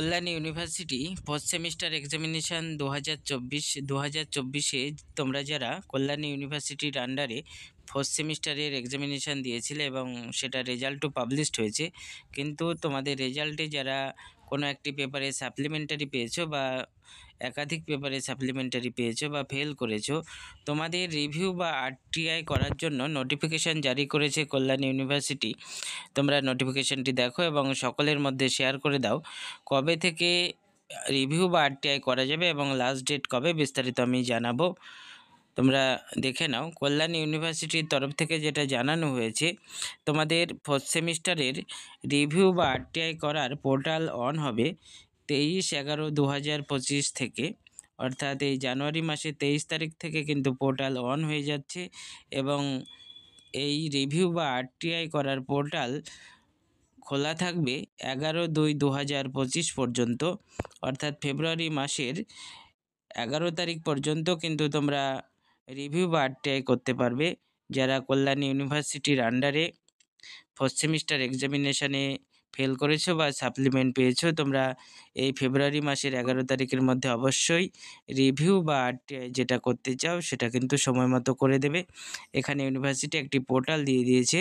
কল্যাণ university first semester examination 2024-এ তোমরা যারা কল্যাণ ইউনিভার্সিটির আন্ডারে ফার্স্ট সেমিস্টারের এক্সামিনেশান দিয়েছিলে এবং সেটা রেজাল্টও পাবলিশড হয়েছে, কিন্তু তোমাদের রেজাল্টে যারা কোনো একটি পেপারে সাপ্লিমেন্টারি পেয়েছো বা একাধিক পেপারে সাপ্লিমেন্টারি পেয়েছো বা ফেল করেছো, তোমাদের রিভিউ বা আরটিআই করার জন্য নোটিফিকেশান জারি করেছে কল্যাণ ইউনিভার্সিটি। তোমরা নোটিফিকেশানটি দেখো এবং সকলের মধ্যে শেয়ার করে দাও কবে থেকে রিভিউ বা আরটিআই করা যাবে এবং লাস্ট ডেট কবে, বিস্তারিত আমি জানাবো। তোমরা দেখে নাও। কল্যাণ ইউনিভার্সিটির তরফ থেকে যেটা জানানো হয়েছে, তোমাদের ফোর্থ সেমিস্টারের রিভিউ বা আরটিআই করার পোর্টাল অন হবে 23/11/2025 থেকে, অর্থাৎ এই জানুয়ারি মাসের 23 তারিখ থেকে কিন্তু পোর্টাল অন হয়ে যাচ্ছে এবং এই রিভিউ বা আরটিআই করার পোর্টাল খোলা থাকবে 11/2/2025 পর্যন্ত, অর্থাৎ ফেব্রুয়ারি মাসের 11 তারিখ পর্যন্ত কিন্তু তোমরা রিভিউ বা আরটিআই করতে পারবে। যারা কল্যাণ ইউনিভার্সিটির আন্ডারে ফার্স্ট সেমিস্টার এক্সামিনেশানে ফেল করেছো বা সাপ্লিমেন্ট পেয়েছো, তোমরা এই ফেব্রুয়ারি মাসের 11 তারিখের মধ্যে অবশ্যই রিভিউ বা আরটিআই যেটা করতে চাও সেটা কিন্তু সময় মতো করে দেবে। এখানে ইউনিভার্সিটি একটি পোর্টাল দিয়ে দিয়েছে,